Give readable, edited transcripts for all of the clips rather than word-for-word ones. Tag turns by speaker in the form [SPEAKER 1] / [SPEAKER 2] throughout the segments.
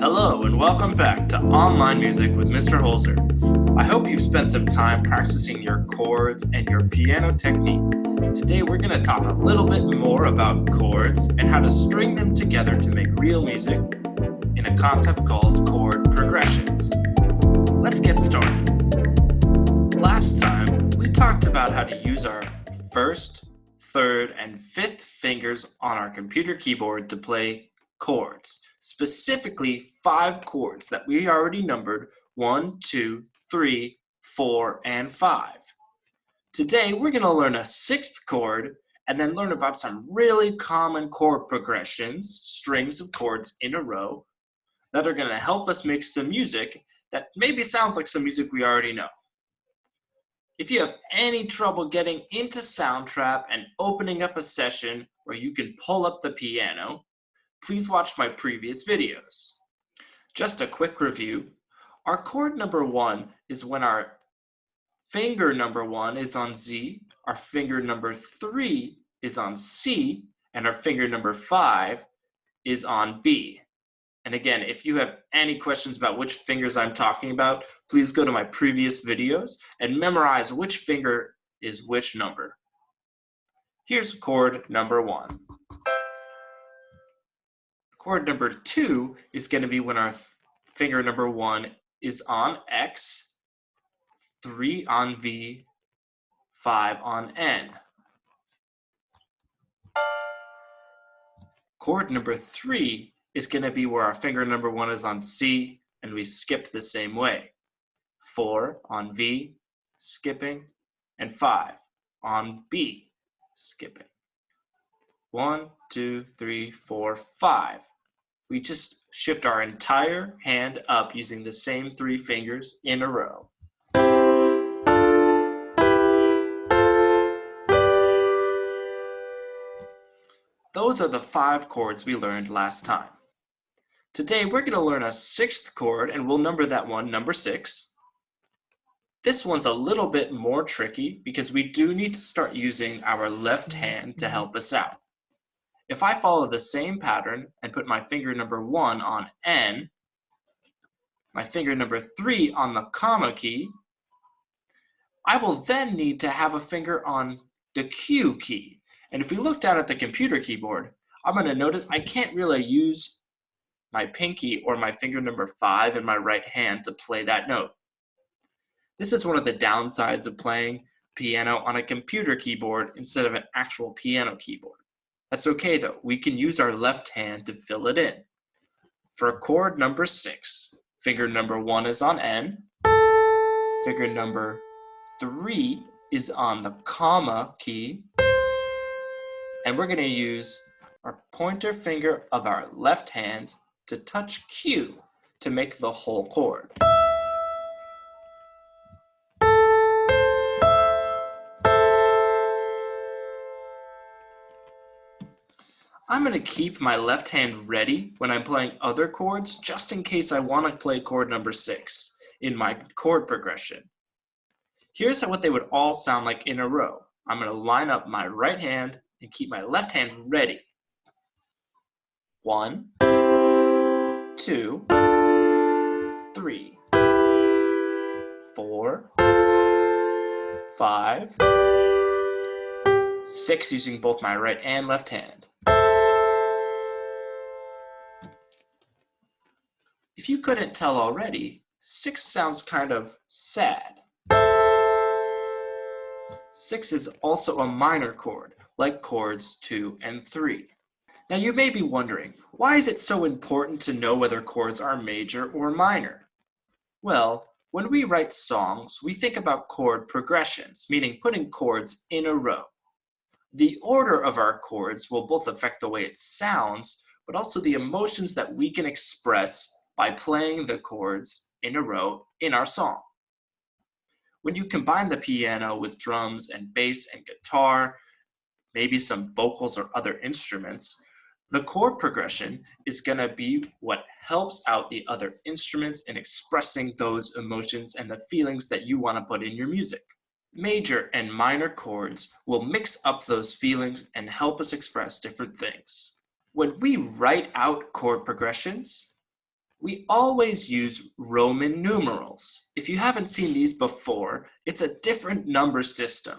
[SPEAKER 1] Hello and welcome back to Online Music with Mr. Holzer. I hope you've spent some time practicing your chords and your piano technique. Today we're going to talk a little bit more about chords and how to string them together to make real music in a concept called chord progressions. Let's get started. Last time we talked about how to use our first, third, and fifth fingers on our computer keyboard to play chords, specifically 5 chords that we already numbered 1, 2, 3, 4, and 5. Today we're going to learn a 6th chord and then learn about some really common chord progressions, strings of chords in a row, that are going to help us make some music that maybe sounds like some music we already know. If you have any trouble getting into Soundtrap and opening up a session where you can pull up the piano, please watch my previous videos. Just a quick review. Our chord number 1 is when our finger number 1 is on Z, our finger number 3 is on C, and our finger number 5 is on B. And again, if you have any questions about which fingers I'm talking about, please go to my previous videos and memorize which finger is which number. Here's chord number 1. Chord number 2 is going to be when our finger number 1 is on X, 3 on V, 5 on N. Chord number 3 is going to be where our finger number 1 is on C and we skip the same way. 4 on V, skipping, and 5 on B, skipping. 1, 2, 3, 4, 5. We just shift our entire hand up using the same 3 fingers in a row. Those are the 5 chords we learned last time. Today we're going to learn a 6th chord and we'll number that one number 6. This one's a little bit more tricky because we do need to start using our left hand to help us out. If I follow the same pattern and put my finger number 1 on N, my finger number 3 on the comma key, I will then need to have a finger on the Q key. And if we look down at the computer keyboard, I'm going to notice I can't really use my pinky or my finger number 5 in my right hand to play that note. This is one of the downsides of playing piano on a computer keyboard instead of an actual piano keyboard. That's okay though, we can use our left hand to fill it in. For chord number 6, finger number 1 is on N, finger number 3 is on the comma key, and we're going to use our pointer finger of our left hand to touch Q to make the whole chord. I'm going to keep my left hand ready when I'm playing other chords just in case I want to play chord number 6 in my chord progression. Here's what they would all sound like in a row. I'm going to line up my right hand and keep my left hand ready. 1, 2, 3, 4, 5, 6 using both my right and left hand. If you couldn't tell already, 6 sounds kind of sad. 6 is also a minor chord, like chords 2 and 3. Now you may be wondering, why is it so important to know whether chords are major or minor? Well, when we write songs, we think about chord progressions, meaning putting chords in a row. The order of our chords will both affect the way it sounds, but also the emotions that we can express by playing the chords in a row in our song. When you combine the piano with drums and bass and guitar, maybe some vocals or other instruments, the chord progression is going to be what helps out the other instruments in expressing those emotions and the feelings that you want to put in your music. Major and minor chords will mix up those feelings and help us express different things. When we write out chord progressions, We always use Roman numerals. If you haven't seen these before, it's a different number system.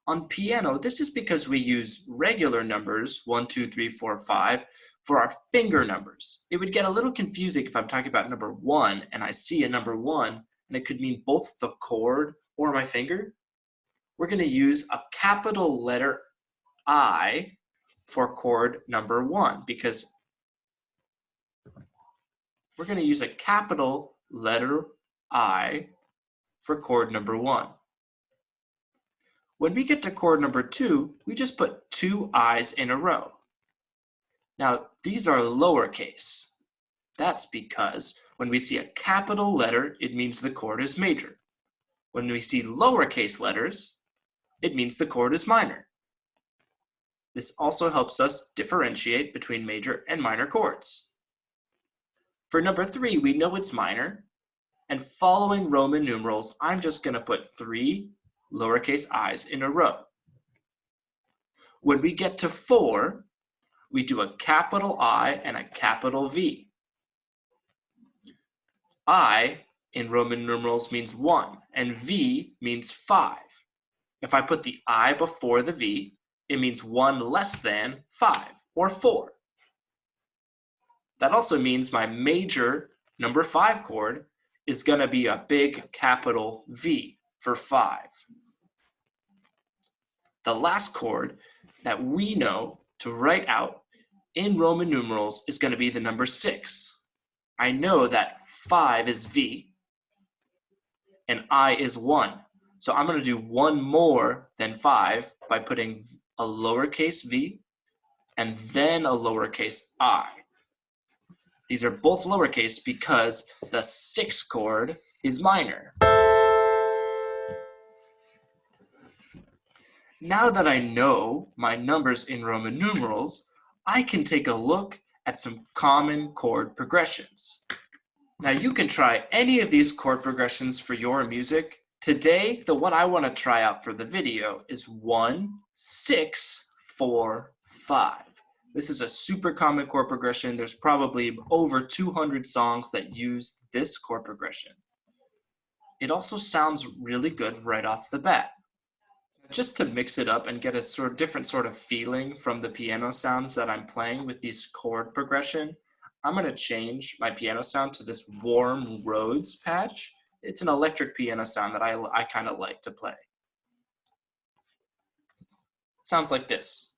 [SPEAKER 1] On piano, this is because we use regular numbers, 1, 2, 3, 4, 5, for our finger numbers. It would get a little confusing if I'm talking about number 1 and I see a number 1 and it could mean both the chord or my finger. We're going to use a capital letter I for chord number 1 because we're going to use a capital letter I for chord number 1. When we get to chord number 2, we just put 2 I's in a row. Now, these are lowercase. That's because when we see a capital letter, it means the chord is major. When we see lowercase letters, it means the chord is minor. This also helps us differentiate between major and minor chords. For number 3, we know it's minor, and following Roman numerals, I'm just going to put 3 lowercase i's in a row. When we get to 4, we do a capital I and a capital V. I in Roman numerals means 1, and V means 5. If I put the I before the V, it means 1 less than 5, or 4. That also means my major number 5 chord is going to be a big capital V for 5. The last chord that we know to write out in Roman numerals is going to be the number 6. I know that 5 is V and I is 1. So I'm going to do 1 more than 5 by putting a lowercase v and then a lowercase I. These are both lowercase because the 6th chord is minor. Now that I know my numbers in Roman numerals, I can take a look at some common chord progressions. Now you can try any of these chord progressions for your music. Today, the one I want to try out for the video is 1, 6, 4, 5. This is a super common chord progression. There's probably over 200 songs that use this chord progression. It also sounds really good right off the bat. Just to mix it up and get a different sort of feeling from the piano sounds that I'm playing with these chord progression, I'm going to change my piano sound to this Warm Roads patch. It's an electric piano sound that I kind of like to play. It sounds like this.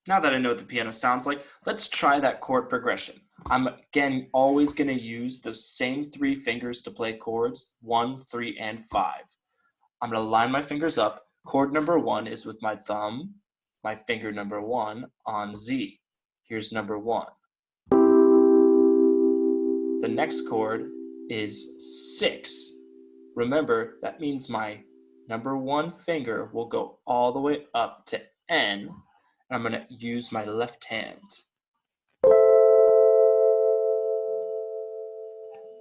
[SPEAKER 1] Now that I know what the piano sounds like, let's try that chord progression. I'm again always going to use those same 3 fingers to play chords, 1, 3, and 5. I'm going to line my fingers up. Chord number 1 is with my thumb, my finger number 1 on Z. Here's number 1. The next chord is 6. Remember, that means my number 1 finger will go all the way up to N. I'm going to use my left hand.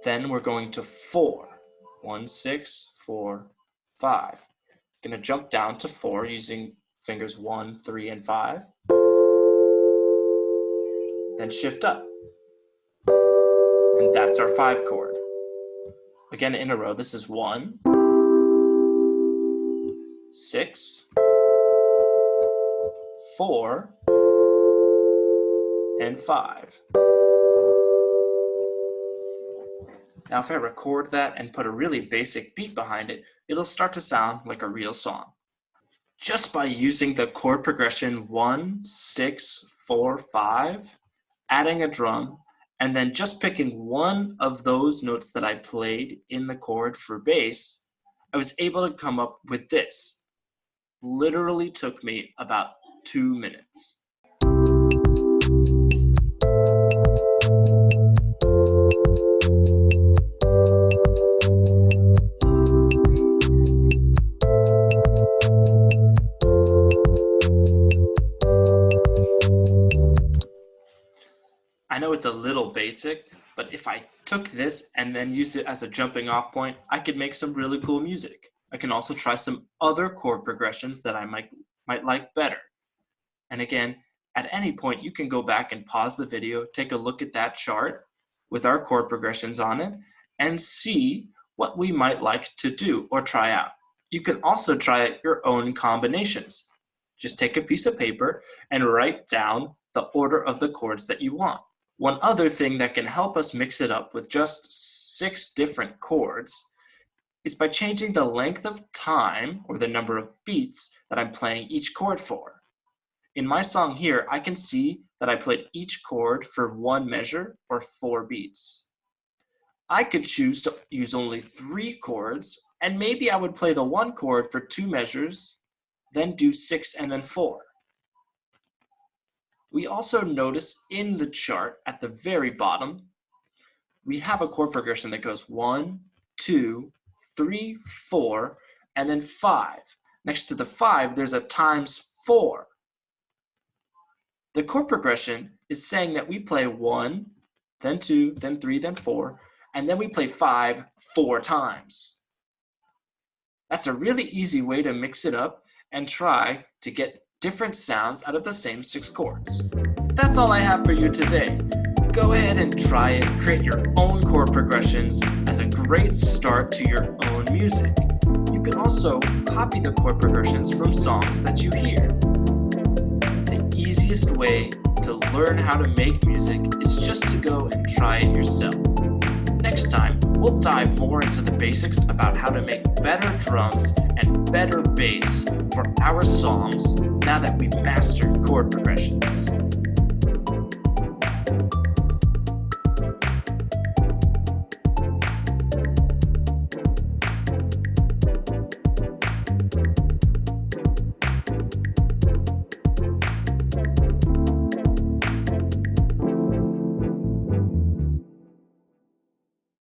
[SPEAKER 1] Then we're going to 4. 1, 6, 4, 5. Going to jump down to 4 using fingers 1, 3, and 5. Then shift up. And that's our 5 chord. Again in a row, this is 1, 6, 4, and 5. Now if I record that and put a really basic beat behind it, it'll start to sound like a real song. Just by using the chord progression 1, 6, 4, 5, adding a drum, and then just picking one of those notes that I played in the chord for bass, I was able to come up with this. Literally took me about 2 minutes. I know it's a little basic, but if I took this and then used it as a jumping off point, I could make some really cool music. I can also try some other chord progressions that I might like better. And again, at any point, you can go back and pause the video, take a look at that chart with our chord progressions on it, and see what we might like to do or try out. You can also try out your own combinations. Just take a piece of paper and write down the order of the chords that you want. One other thing that can help us mix it up with just 6 different chords is by changing the length of time or the number of beats that I'm playing each chord for. In my song here, I can see that I played each chord for 1 measure or 4 beats. I could choose to use only 3 chords, and maybe I would play the 1 chord for 2 measures, then do 6 and then 4. We also notice in the chart at the very bottom, we have a chord progression that goes 1, 2, 3, 4, and then 5. Next to the 5, there's a times 4. The chord progression is saying that we play 1, then 2, then 3, then 4, and then we play 5 4 times. That's a really easy way to mix it up and try to get different sounds out of the same 6 chords. That's all I have for you today. Go ahead and try it, create your own chord progressions as a great start to your own music. You can also copy the chord progressions from songs that you hear. The easiest way to learn how to make music is just to go and try it yourself. Next time, we'll dive more into the basics about how to make better drums and better bass for our songs now that we've mastered chord progressions.